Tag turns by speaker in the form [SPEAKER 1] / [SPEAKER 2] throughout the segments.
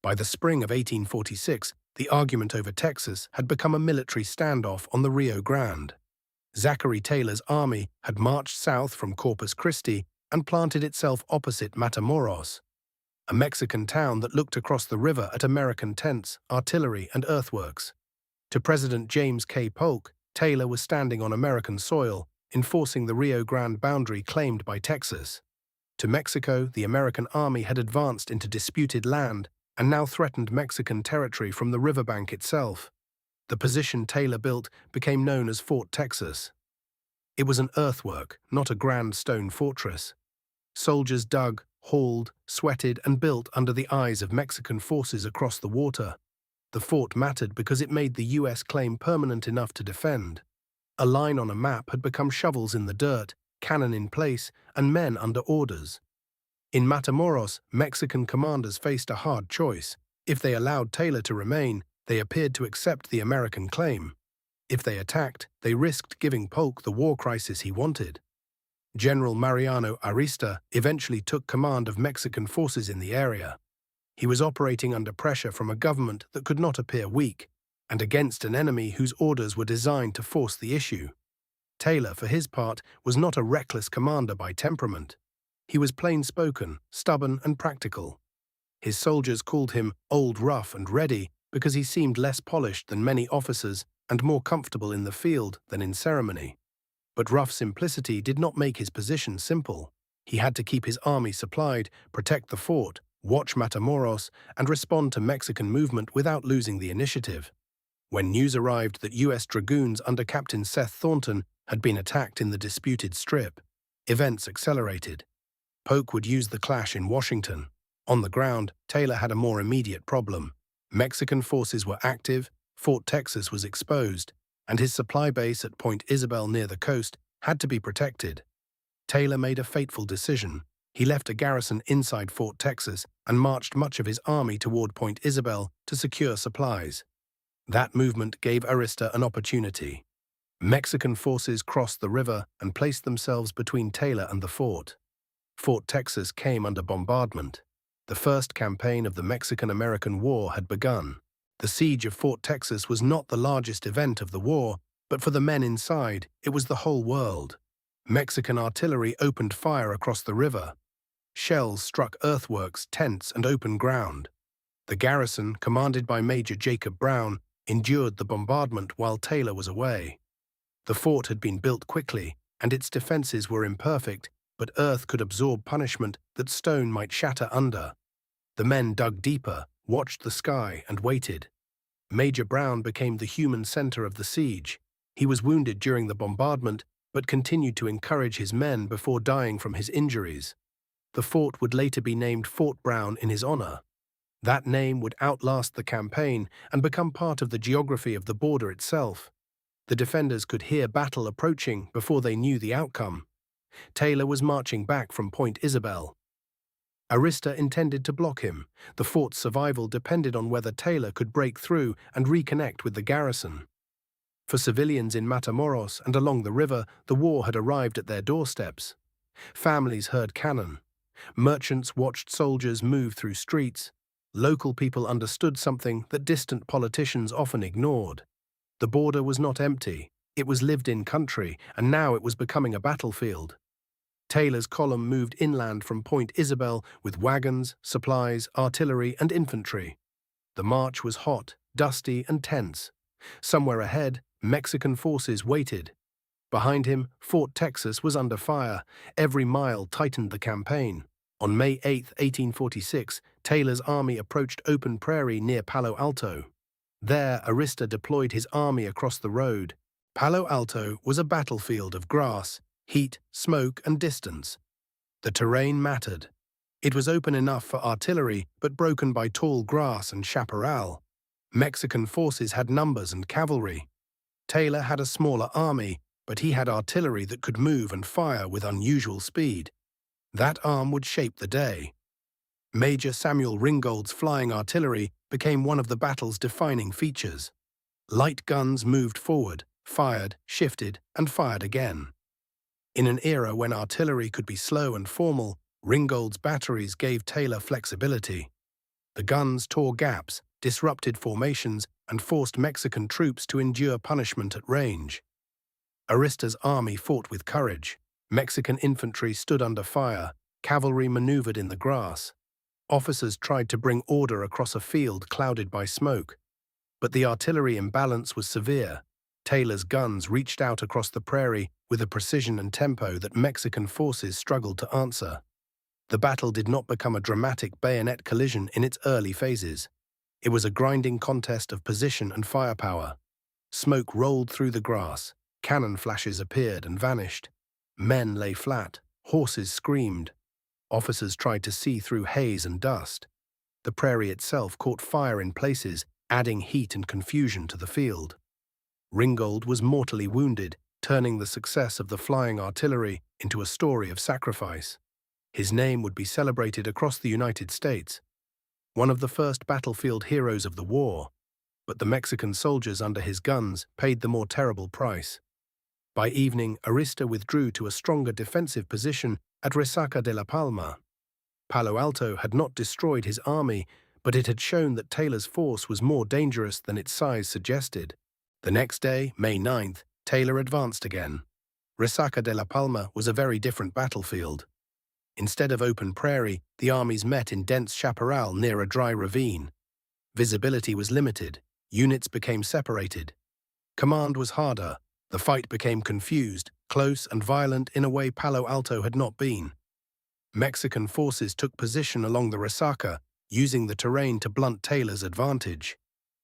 [SPEAKER 1] By the spring of 1846, the argument over Texas had become a military standoff on the Rio Grande. Zachary Taylor's army had marched south from Corpus Christi and planted itself opposite Matamoros, a Mexican town that looked across the river at American tents, artillery, and earthworks. To President James K. Polk, Taylor was standing on American soil, enforcing the Rio Grande boundary claimed by Texas. To Mexico, the American army had advanced into disputed land and now threatened Mexican territory from the riverbank itself. The position Taylor built became known as Fort Texas. It was an earthwork, not a grand stone fortress. Soldiers dug, hauled, sweated, and built under the eyes of Mexican forces across the water. The fort mattered because it made the U.S. claim permanent enough to defend. A line on a map had become shovels in the dirt, cannon in place, and men under orders. In Matamoros, Mexican commanders faced a hard choice. If they allowed Taylor to remain, they appeared to accept the American claim. If they attacked, they risked giving Polk the war crisis he wanted. General Mariano Arista eventually took command of Mexican forces in the area. He was operating under pressure from a government that could not appear weak, and against an enemy whose orders were designed to force the issue. Taylor, for his part, was not a reckless commander by temperament. He was plain-spoken, stubborn, and practical. His soldiers called him Old Rough and Ready because he seemed less polished than many officers and more comfortable in the field than in ceremony. But rough simplicity did not make his position simple. He had to keep his army supplied, protect the fort, watch Matamoros, and respond to Mexican movement without losing the initiative. When news arrived that U.S. dragoons under Captain Seth Thornton had been attacked in the disputed strip, events accelerated. Polk would use the clash in Washington. On the ground, Taylor had a more immediate problem. Mexican forces were active, Fort Texas was exposed, and his supply base at Point Isabel near the coast had to be protected. Taylor made a fateful decision. He left a garrison inside Fort Texas and marched much of his army toward Point Isabel to secure supplies. That movement gave Arista an opportunity. Mexican forces crossed the river and placed themselves between Taylor and the fort. Fort Texas came under bombardment. The first campaign of the Mexican-American War had begun. The siege of Fort Texas was not the largest event of the war, but for the men inside, it was the whole world. Mexican artillery opened fire across the river. Shells struck earthworks, tents, and open ground. The garrison, commanded by Major Jacob Brown, endured the bombardment while Taylor was away. The fort had been built quickly, and its defenses were imperfect, but earth could absorb punishment that stone might shatter under. The men dug deeper, watched the sky, and waited. Major Brown became the human center of the siege. He was wounded during the bombardment, but continued to encourage his men before dying from his injuries. The fort would later be named Fort Brown in his honor. That name would outlast the campaign and become part of the geography of the border itself. The defenders could hear battle approaching before they knew the outcome. Taylor was marching back from Point Isabel. Arista intended to block him. The fort's survival depended on whether Taylor could break through and reconnect with the garrison. For civilians in Matamoros and along the river, the war had arrived at their doorsteps. Families heard cannon. Merchants watched soldiers move through streets. Local people understood something that distant politicians often ignored. The border was not empty. It was lived-in country, and now it was becoming a battlefield. Taylor's column moved inland from Point Isabel with wagons, supplies, artillery, and infantry. The march was hot, dusty, and tense. Somewhere ahead, Mexican forces waited. Behind him, Fort Texas was under fire. Every mile tightened the campaign. On May 8, 1846, Taylor's army approached open prairie near Palo Alto. There, Arista deployed his army across the road. Palo Alto was a battlefield of grass, heat, smoke, and distance. The terrain mattered. It was open enough for artillery, but broken by tall grass and chaparral. Mexican forces had numbers and cavalry. Taylor had a smaller army, but he had artillery that could move and fire with unusual speed. That arm would shape the day. Major Samuel Ringgold's flying artillery became one of the battle's defining features. Light guns moved forward, fired, shifted, and fired again. In an era when artillery could be slow and formal, Ringgold's batteries gave Taylor flexibility. The guns tore gaps, disrupted formations, and forced Mexican troops to endure punishment at range. Arista's army fought with courage. Mexican infantry stood under fire, cavalry maneuvered in the grass. Officers tried to bring order across a field clouded by smoke. But the artillery imbalance was severe. Taylor's guns reached out across the prairie with a precision and tempo that Mexican forces struggled to answer. The battle did not become a dramatic bayonet collision in its early phases. It was a grinding contest of position and firepower. Smoke rolled through the grass, cannon flashes appeared and vanished. Men lay flat, horses screamed. Officers tried to see through haze and dust. The prairie itself caught fire in places, adding heat and confusion to the field. Ringgold was mortally wounded, turning the success of the flying artillery into a story of sacrifice. His name would be celebrated across the United States, one of the first battlefield heroes of the war, but the Mexican soldiers under his guns paid the more terrible price. By evening, Arista withdrew to a stronger defensive position at Resaca de la Palma. Palo Alto had not destroyed his army, but it had shown that Taylor's force was more dangerous than its size suggested. The next day, May 9th, Taylor advanced again. Resaca de la Palma was a very different battlefield. Instead of open prairie, the armies met in dense chaparral near a dry ravine. Visibility was limited. Units became separated. Command was harder. The fight became confused, close and violent in a way Palo Alto had not been. Mexican forces took position along the Resaca, using the terrain to blunt Taylor's advantage.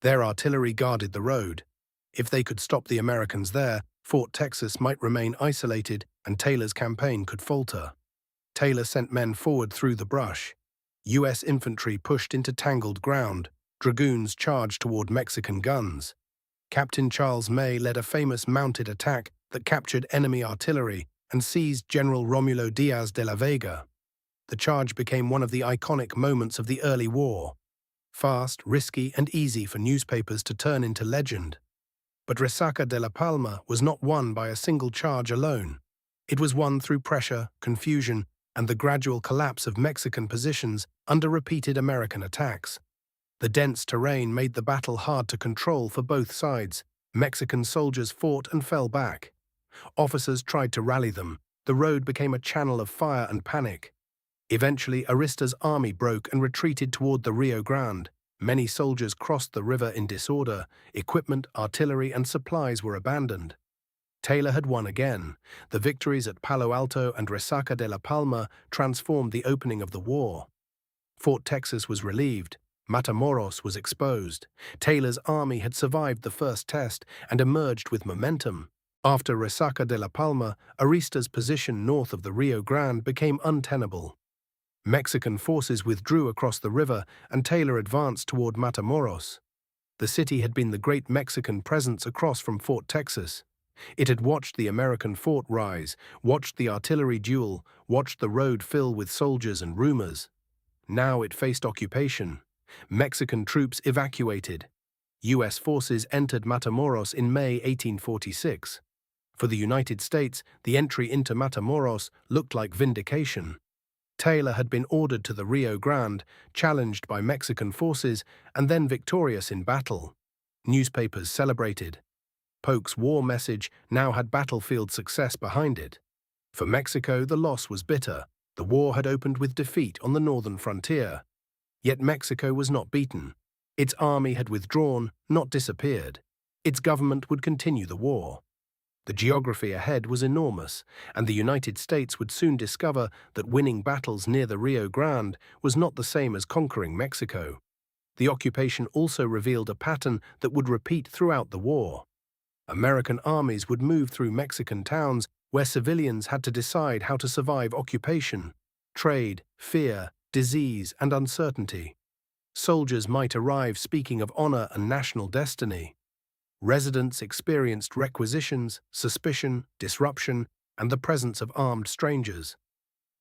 [SPEAKER 1] Their artillery guarded the road. If they could stop the Americans there, Fort Texas might remain isolated and Taylor's campaign could falter. Taylor sent men forward through the brush. U.S. infantry pushed into tangled ground. Dragoons charged toward Mexican guns. Captain Charles May led a famous mounted attack that captured enemy artillery and seized General Romulo Diaz de la Vega. The charge became one of the iconic moments of the early war. Fast, risky, and easy for newspapers to turn into legend. But Resaca de la Palma was not won by a single charge alone. It was won through pressure, confusion, and the gradual collapse of Mexican positions under repeated American attacks. The dense terrain made the battle hard to control for both sides. Mexican soldiers fought and fell back. Officers tried to rally them. The road became a channel of fire and panic. Eventually, Arista's army broke and retreated toward the Rio Grande. Many soldiers crossed the river in disorder. Equipment, artillery, and supplies were abandoned. Taylor had won again. The victories at Palo Alto and Resaca de la Palma transformed the opening of the war. Fort Texas was relieved. Matamoros was exposed. Taylor's army had survived the first test and emerged with momentum. After Resaca de la Palma, Arista's position north of the Rio Grande became untenable. Mexican forces withdrew across the river and Taylor advanced toward Matamoros. The city had been the great Mexican presence across from Fort Texas. It had watched the American fort rise, watched the artillery duel, watched the road fill with soldiers and rumors. Now it faced occupation. Mexican troops evacuated. U.S. forces entered Matamoros in May 1846. For the United States, the entry into Matamoros looked like vindication. Taylor had been ordered to the Rio Grande, challenged by Mexican forces, and then victorious in battle. Newspapers celebrated. Polk's war message now had battlefield success behind it. For Mexico, the loss was bitter. The war had opened with defeat on the northern frontier. Yet Mexico was not beaten. Its army had withdrawn, not disappeared. Its government would continue the war. The geography ahead was enormous, and the United States would soon discover that winning battles near the Rio Grande was not the same as conquering Mexico. The occupation also revealed a pattern that would repeat throughout the war. American armies would move through Mexican towns where civilians had to decide how to survive occupation, trade, fear, disease, and uncertainty. Soldiers might arrive speaking of honor and national destiny. Residents experienced requisitions, suspicion, disruption, and the presence of armed strangers.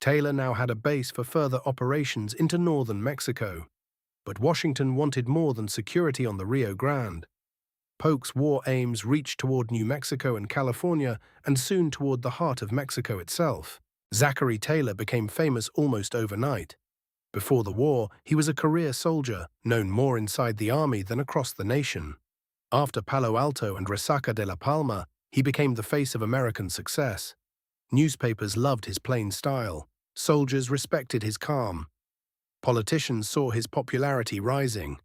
[SPEAKER 1] Taylor now had a base for further operations into northern Mexico. But Washington wanted more than security on the Rio Grande. Polk's war aims reached toward New Mexico and California, and soon toward the heart of Mexico itself. Zachary Taylor became famous almost overnight. Before the war, he was a career soldier, known more inside the army than across the nation. After Palo Alto and Resaca de la Palma, he became the face of American success. Newspapers loved his plain style. Soldiers respected his calm. Politicians saw his popularity rising.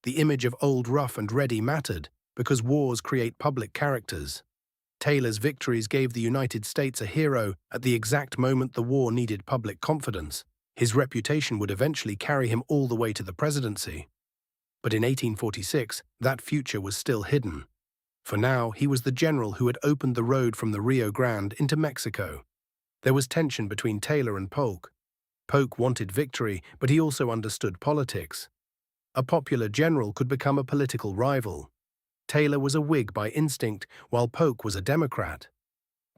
[SPEAKER 1] The image of old rough and ready mattered, because wars create public characters. Taylor's victories gave the United States a hero at the exact moment the war needed public confidence. His reputation would eventually carry him all the way to the presidency. But in 1846, that future was still hidden. For now, he was the general who had opened the road from the Rio Grande into Mexico. There was tension between Taylor and Polk. Polk wanted victory, but he also understood politics. A popular general could become a political rival. Taylor was a Whig by instinct, while Polk was a Democrat.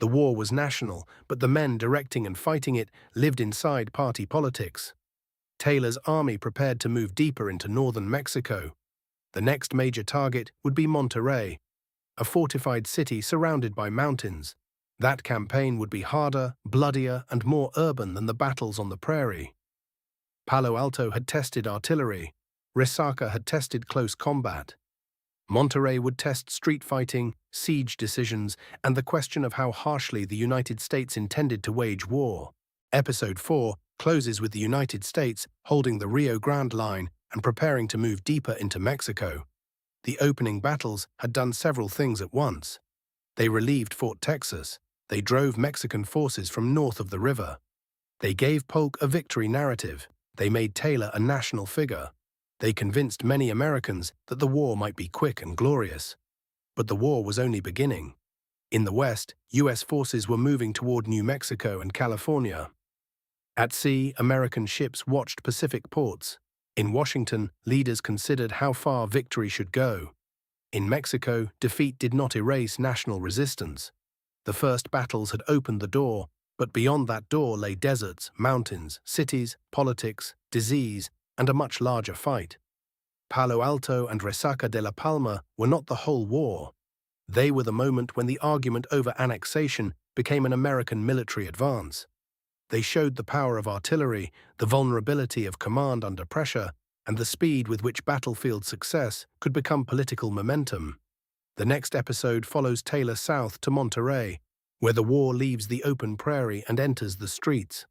[SPEAKER 1] The war was national, but the men directing and fighting it lived inside party politics. Taylor's army prepared to move deeper into northern Mexico. The next major target would be Monterrey, a fortified city surrounded by mountains. That campaign would be harder, bloodier, and more urban than the battles on the Prairie. Palo Alto had tested artillery. Resaca had tested close combat. Monterrey would test street fighting, siege decisions, and the question of how harshly the United States intended to wage war. Episode 4 closes with the United States holding the Rio Grande line and preparing to move deeper into Mexico. The opening battles had done several things at once. They relieved Fort Texas. They drove Mexican forces from north of the river. They gave Polk a victory narrative. They made Taylor a national figure. They convinced many Americans that the war might be quick and glorious. But the war was only beginning. In the West, U.S. forces were moving toward New Mexico and California. At sea, American ships watched Pacific ports. In Washington, leaders considered how far victory should go. In Mexico, defeat did not erase national resistance. The first battles had opened the door, but beyond that door lay deserts, mountains, cities, politics, disease, and a much larger fight. Palo Alto and Resaca de la Palma were not the whole war. They were the moment when the argument over annexation became an American military advance. They showed the power of artillery, the vulnerability of command under pressure, and the speed with which battlefield success could become political momentum. The next episode follows Taylor south to Monterrey, where the war leaves the open prairie and enters the streets.